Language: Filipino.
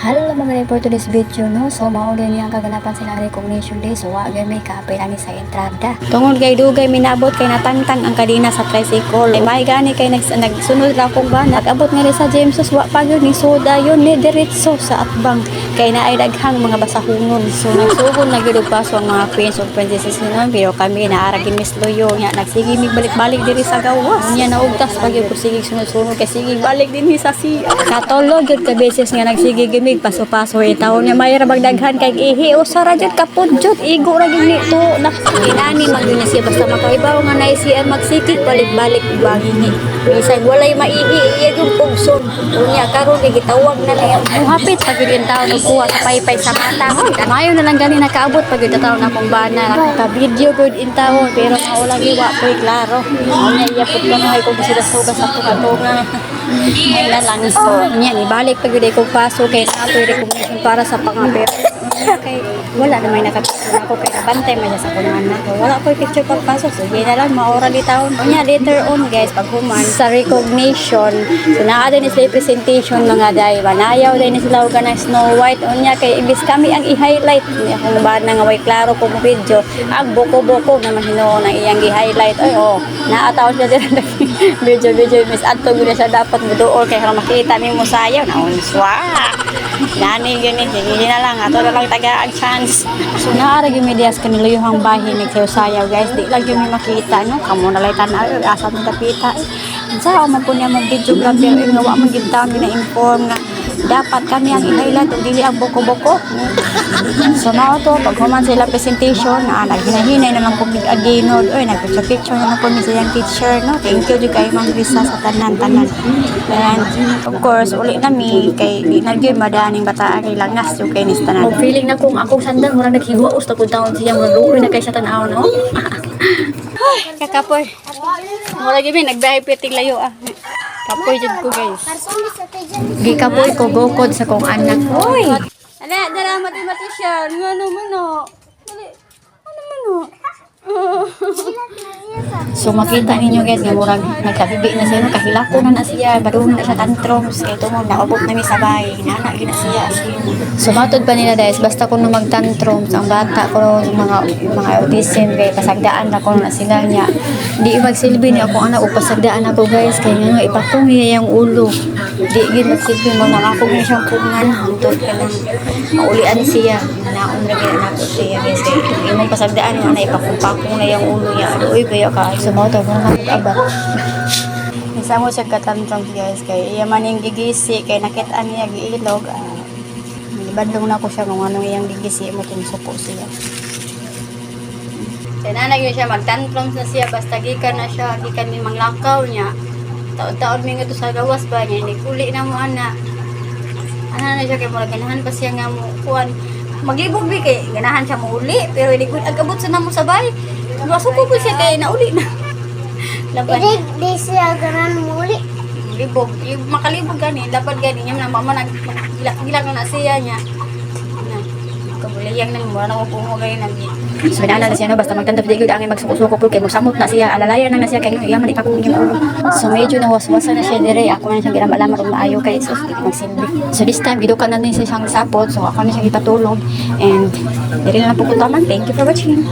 Hello mga for today's video no. So mauli niyang kaganapan sila recognition day. So wa gyud may kaapil ani sa entrada. Tungod kay dugay minabot kay natangtang ang kadina sa tricycle. Ay may gani kay nagsunod ra kog ba nag-abot nga rin sa Jamesos wa pa gyud ni soda yun ni diretso sa atbang kay naay daghang mga basahungon. So nagsugod na gyud og paso ang mga queens of princesses nun pero kami naara gid Miss Loyo nya nagsige mig balik-balik diri sa gawas. Nya naugtas pa gyud ko sige sunod-sunod kay sige balik din ni sa siya. Katulog gyud ka beses nga nagsige gid paso-paso taon niya may rabag daghan kay ihi o sara jud kapudjot igo ra gid nito na inani man yun siya basta makaibaw nga nay siya magsikik balik-balik bangingi bisag walay maihi iya yung pugson unya karon kay gitawag na lang muhapit pag yung taon nagkuha sa paypay sa mata mayo na lang gani nakaabot pag yung taon akong bana ka video good in taon pero maula giwa poy klaro unya iya pud kanoy kung sila suga sa tuga ay lang so nya ibalik pag yun ko paso kay ato recognition para sa pangabir kay wala na may nakapicture ako kay nabantay man sa kunan na wala ko picture pagpasok so yun na lang maura di taon unya later on guys pag human sa recognition so naa din sila presentation mga day manayaw din sila og kanang Snow White unya kay imbis kami ang i-highlight akong ba na nga way klaro ko video ang boko-boko naman hinuon ang iyang i-highlight ay oh naataw siya din video miss adto gyud siya dapat muduol kay para makita nimo sayaw na unswa nani gani sige na lang ato na lang taga ang chance so naara gyud medias kanila yung bahin ni sayaw guys di lang gyud makita no kamo na lay tan-aw asa mo tapita sa man po niya mong video vlog pero nga wa man gid taon na inform nga dapat kami ang i-highlight ug dili ang boko-boko so mao to pag human sila presentation naghinahinay na lang ko big aginod oy nagpicture na lang ko ni siyang teacher no thank you jud kay Ma'am Risa sa tanan and of course uli nami kay di na gyud madaning bataan kay langas jud kay nis tanan feeling na kung akong sandal murag naghiwaos ta pud taon siya murag luoy na kay sa tan-aw no kakapoy murag gyud nagbahay piting layo kapoy jud ko guys gikapoy ko gokod sa kong anak oy ala dala mathematician ngano mano dali ano mano so makita ninyo guys nga murag nagkabibi na siya no kahilako na siya badung na siya tantrums kay tungod naabot na mi sa bahay nana gid siya so matod pa nila guys basta kuno magtantrums ang bata ko mga autism kay pasagdaan na kuno na sila nya di magsilbi ni ako anak pasagdaan ako guys kay nga ipakong niya yung ulo di gid magsilbi mo na ako ni siyang pungan hantod ka lang maulian siya naon ra gyud nako siya guys kay imong pasagdaan nga na ipakong na yung ulo niya adoy kaya ka sumoto mo na abat isa mo siya katantrums guys kay iya man yung gigisi kay nakit-an niya giilog badlong na ko siya kung anong iyang gigisi mo tinsuko siya kaya nanag yun siya magtantrums na siya basta gikan na siya gikan ni manglakaw niya taon-taon may nga to sa gawas ba niya hindi kuli na mo ana na siya kay mula ganahan pa siya nga mo kuhan maglibog bi kay ganahan siya mauli pero hindi ko agabot sa namo sabay masuko ko siya kay nauli na laban di siya ganahan mauli libog makalibog gani dapat gani niya na mama nagilak na siya niya na kabuliyang nang mura na ko mo gani nang so naalala siya no basta magtantap di gud ang magsuko-suko po kay mosamot na siya alalayan na siya kay iya man ipakong yung ulo so medyo nawaswasan na siya dire ako na siyang ginamalaman og maayo kay sus di magsilbi so this time gidukan na din siya siyang sapot so ako na siyang ipatulog and dire na po ko taman thank you for watching